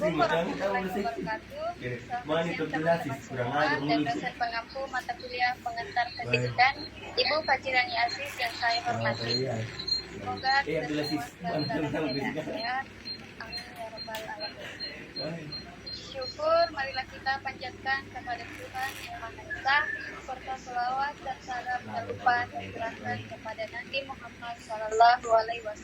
Assalamualaikum warahmatullahi wabarakatuh. Selamat siang teman-teman semua dan dosen pengampu mata kuliah pengantar pendidikan Ibu Fajirani Aziz yang saya hormati. Semoga kita semua selalu dalam keadaan sehat. Amin ya rabbal alamin. Syukur marilah kita panjatkan kepada Tuhan Yang Maha Esa serta selawat dan salam tak lupa tercurahkan kepada Nabi Muhammad SAW.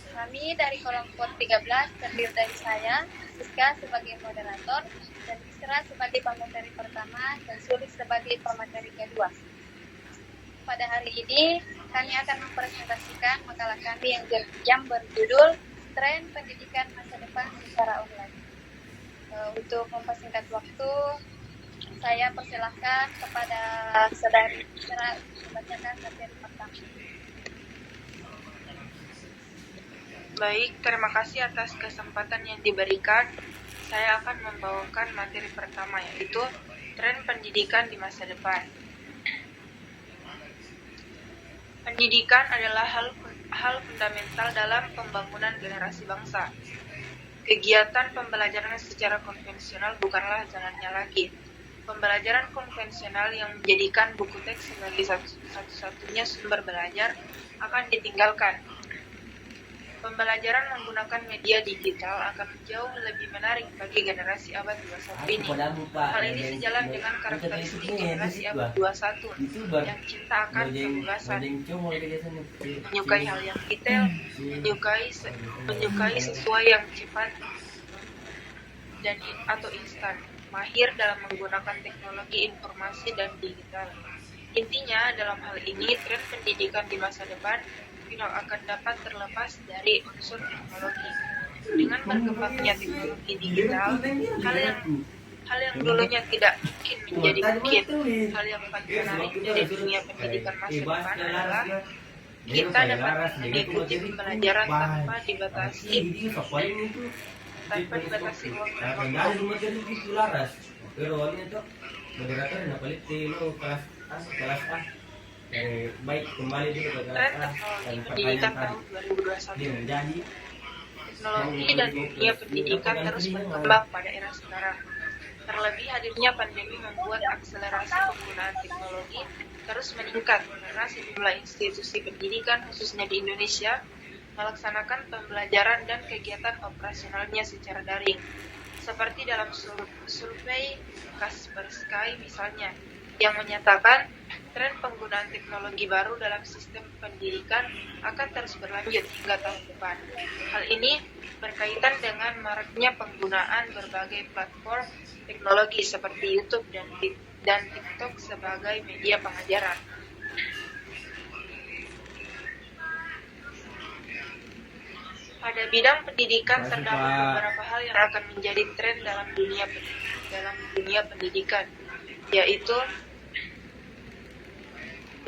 Kami dari kelompok 13 terdiri dari saya, Siska sebagai moderator, dan Isra sebagai pemateri pertama, dan Sulis sebagai pemateri kedua. Pada hari ini, kami akan mempresentasikan makalah kami yang berjudul Tren Pendidikan Masa Depan Secara Online. Untuk mempersingkat waktu, saya persilahkan kepada saudari Isra membacakan materi pertama. Baik, terima kasih atas kesempatan yang diberikan. Saya akan membawakan materi pertama, yaitu tren pendidikan di masa depan. Pendidikan adalah hal fundamental dalam pembangunan generasi bangsa. Kegiatan pembelajaran secara konvensional bukanlah jalannya lagi. Pembelajaran konvensional yang menjadikan buku teks sebagai satu-satunya sumber belajar akan ditinggalkan. Pembelajaran menggunakan media digital akan jauh lebih menarik bagi generasi abad 21 ini. Hal ini sejalan dengan karakteristik generasi abad 21 yang cinta akan kebebasan, menyukai hal yang detail, menyukai sesuai yang cepat dan atau instan, mahir dalam menggunakan teknologi informasi dan digital. Intinya, dalam hal ini, tren pendidikan di masa depan tidak akan dapat terlepas dari unsur teknologi. Dengan berkembangnya teknologi digital, hal yang dulunya tidak mungkin menjadi mungkin. Hal yang paling menarik dari dunia pendidikan masa depan adalah kita dapat mengikuti pembelajaran tanpa dibatasi ruang dan waktu. Baik, kembali dulu ke Tren teknologi pendidikan tahun 2021. Teknologi dan dunia pendidikan terus berkembang pada era sekarang. Terlebih hadirnya pandemi membuat akselerasi penggunaan teknologi terus meningkat karena sejumlah institusi pendidikan khususnya di Indonesia melaksanakan pembelajaran dan kegiatan operasionalnya secara daring. Seperti dalam survei Kaspersky misalnya, yang menyatakan tren penggunaan teknologi baru dalam sistem pendidikan akan terus berlanjut hingga tahun depan. Hal ini berkaitan dengan maraknya penggunaan berbagai platform teknologi seperti YouTube dan TikTok sebagai media pengajaran. Pada bidang pendidikan terdapat beberapa hal yang akan menjadi tren dalam dunia pendidikan, yaitu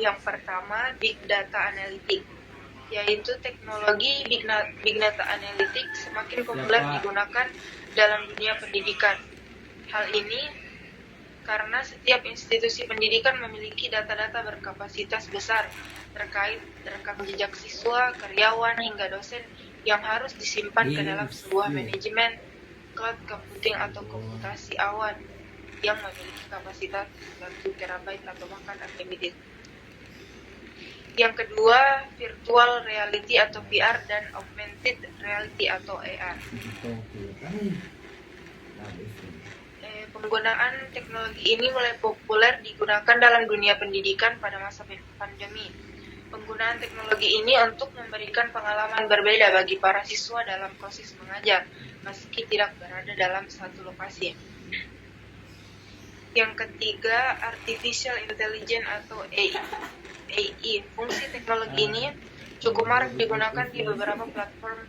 yang pertama, Big Data Analytics, yaitu teknologi Big Data Analytics semakin populer digunakan dalam dunia pendidikan. Hal ini karena setiap institusi pendidikan memiliki data-data berkapasitas besar terkait rekam jejak siswa, karyawan, hingga dosen yang harus disimpan ke dalam sebuah manajemen cloud computing atau komputasi awan yang memiliki kapasitas 1 terabyte atau bahkan unlimited. Yang kedua, virtual reality atau VR dan augmented reality atau AR. Penggunaan teknologi ini mulai populer digunakan dalam dunia pendidikan pada masa pandemi. Penggunaan teknologi ini untuk memberikan pengalaman berbeda bagi para siswa dalam proses mengajar, meski tidak berada dalam satu lokasi. Yang ketiga, artificial intelligence atau AI. Fungsi teknologi ini cukup marak digunakan di beberapa platform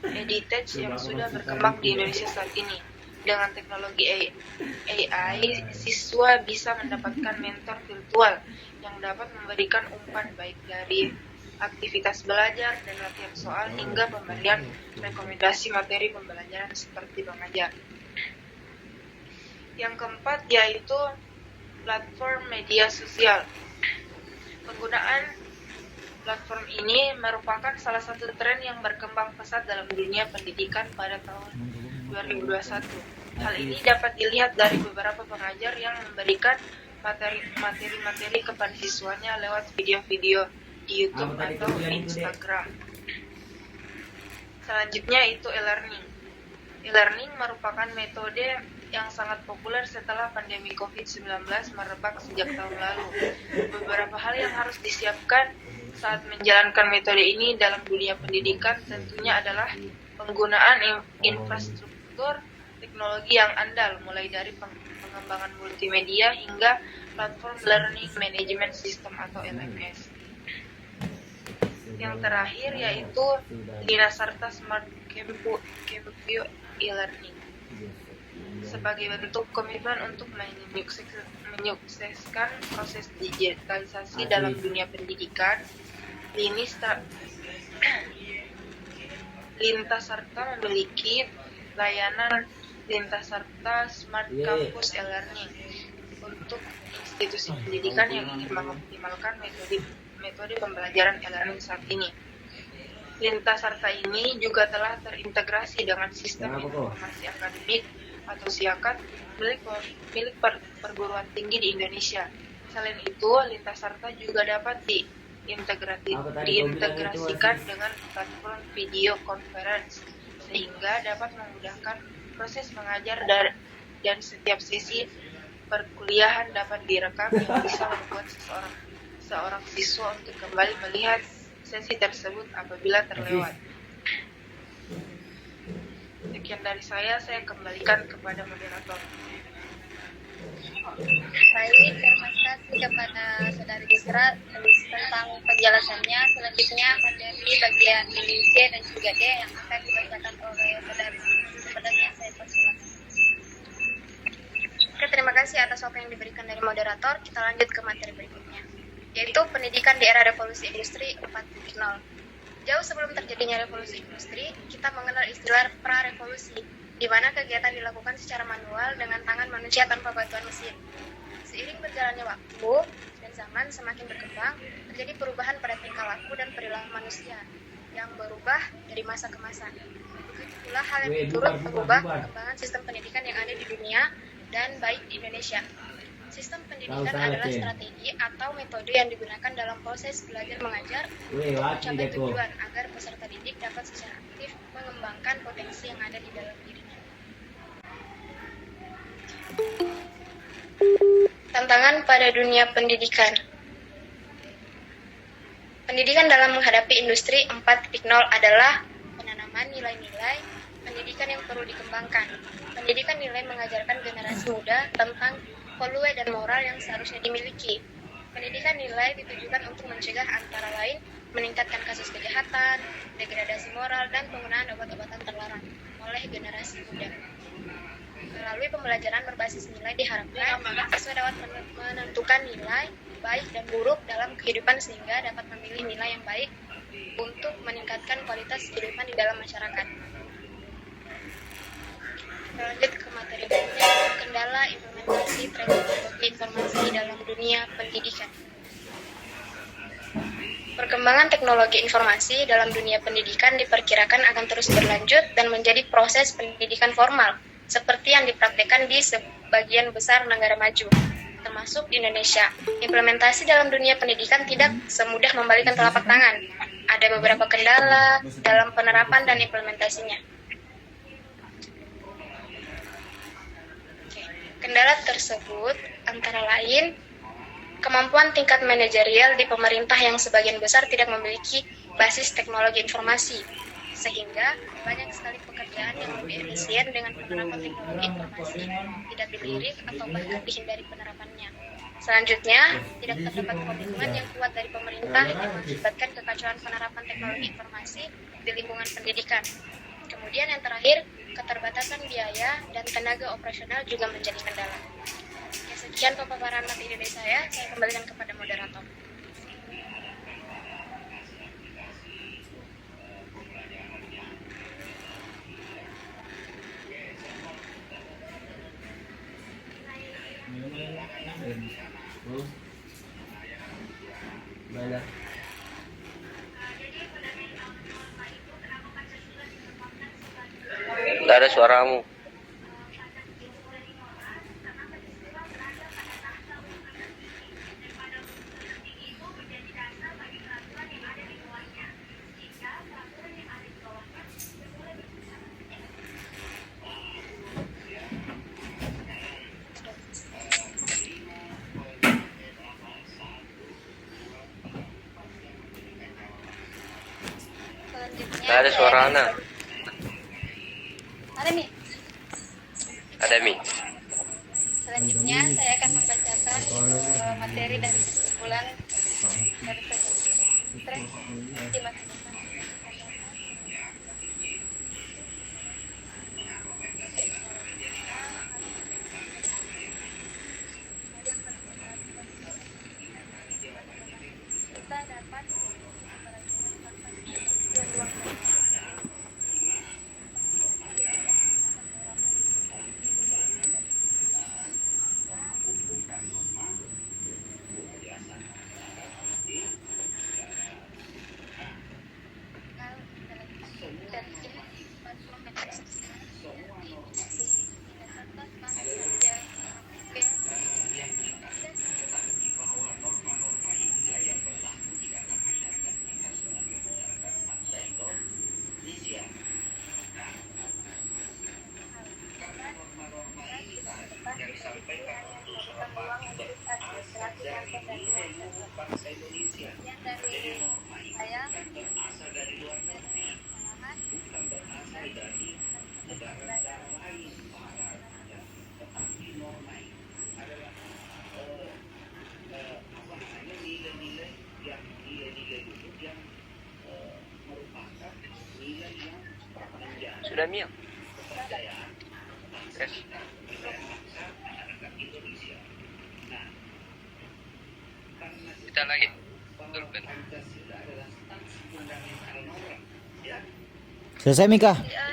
edtech yang sudah berkembang di Indonesia saat ini. Dengan teknologi AI, siswa bisa mendapatkan mentor virtual yang dapat memberikan umpan baik dari aktivitas belajar dan latihan soal hingga pemberian rekomendasi materi pembelajaran seperti pengajar. Yang keempat yaitu platform media sosial. Penggunaan platform ini merupakan salah satu tren yang berkembang pesat dalam dunia pendidikan pada tahun 2021. Hal ini dapat dilihat dari beberapa pengajar yang memberikan materi-materi kepada siswanya lewat video-video di YouTube atau Instagram. Selanjutnya itu e-learning. E-learning merupakan metode yang sangat populer setelah pandemi COVID-19 merebak sejak tahun lalu. Beberapa hal yang harus disiapkan saat menjalankan metode ini dalam dunia pendidikan tentunya adalah penggunaan infrastruktur teknologi yang andal, mulai dari pengembangan multimedia hingga platform Learning Management System atau LMS. Yang terakhir yaitu Lina Sarta Smart Campus e-learning sebagai bentuk komitmen untuk menyukseskan proses digitalisasi dalam dunia pendidikan. Lintas Sarta memiliki layanan Lintas Sarta Smart Campus e-learning untuk institusi pendidikan yang ingin mengoptimalkan metode pembelajaran e-learning saat ini. Lintas Sarta ini juga telah terintegrasi dengan sistem informasi akademik atau SIAKAD milik perguruan tinggi di Indonesia. Selain itu, Lintas Sarta juga dapat diintegrasikan dengan platform video conference sehingga dapat memudahkan proses mengajar dan setiap sesi perkuliahan dapat direkam yang bisa membuat seorang siswa untuk kembali melihat sesi tersebut apabila terlewat. Sekian dari saya kembalikan kepada moderator. Baik, terima kasih kepada Saudari Isra tentang penjelasannya. Selanjutnya materi bagian C dan juga D yang akan dibacakan oleh Saudari. Sebenarnya saya persilakan. Oke, terima kasih atas waktu yang diberikan dari moderator. Kita lanjut ke materi berikutnya, yaitu pendidikan di era revolusi industri 4.0. Jauh sebelum terjadinya revolusi industri, kita mengenal istilah pra-revolusi, di mana kegiatan dilakukan secara manual dengan tangan manusia tanpa bantuan mesin. Seiring berjalannya waktu dan zaman semakin berkembang, terjadi perubahan pada tingkah laku dan perilaku manusia yang berubah dari masa ke masa. Begitu pula hal yang turut mengubah perkembangan sistem pendidikan yang ada di dunia dan baik di Indonesia. Sistem pendidikan adalah strategi atau metode yang digunakan dalam proses belajar mengajar untuk mencapai tujuan agar peserta didik dapat secara aktif mengembangkan potensi yang ada di dalam dirinya. Tantangan pada dunia pendidikan. Pendidikan dalam menghadapi industri 4.0 adalah penanaman nilai-nilai pendidikan yang perlu dikembangkan. Pendidikan nilai mengajarkan generasi muda tentang value dan moral yang seharusnya dimiliki. Pendidikan nilai ditujukan untuk mencegah antara lain meningkatkan kasus kejahatan, degradasi moral, dan penggunaan obat-obatan terlarang oleh generasi muda. Melalui pembelajaran berbasis nilai diharapkan siswa dapat menentukan nilai baik dan buruk dalam kehidupan sehingga dapat memilih nilai yang baik untuk meningkatkan kualitas kehidupan di dalam masyarakat. Lanjut ke materi berikutnya, kendala implementasi teknologi informasi dalam dunia pendidikan. Perkembangan teknologi informasi dalam dunia pendidikan diperkirakan akan terus berlanjut dan menjadi proses pendidikan formal, seperti yang dipraktikkan di sebagian besar negara maju, termasuk di Indonesia. Implementasi dalam dunia pendidikan tidak semudah membalikkan telapak tangan. Ada beberapa kendala dalam penerapan dan implementasinya. Kendala tersebut antara lain kemampuan tingkat manajerial di pemerintah yang sebagian besar tidak memiliki basis teknologi informasi, sehingga banyak sekali pekerjaan yang lebih efisien dengan penerapan teknologi informasi tidak dilirik atau bahkan dihindari penerapannya. Selanjutnya, tidak terdapat komitmen yang kuat dari pemerintah yang mengakibatkan kekacauan penerapan teknologi informasi di lingkungan pendidikan. Kemudian yang terakhir, keterbatasan biaya dan tenaga operasional juga menjadi kendala. Ya, sekian pemaparan materi dari saya kembalikan kepada moderator. Nggak ada suaramu. Selanjutnya Nggak ada saya suara akan- anak. Ada Mi. Ada Mi. Selanjutnya saya akan membacakan materi dan kesimpulan dari stres di masa depan. Kita dapat dan ruang Sudah Mi. Yes. Kita lagi. Turun. Selesai Mika? Ya,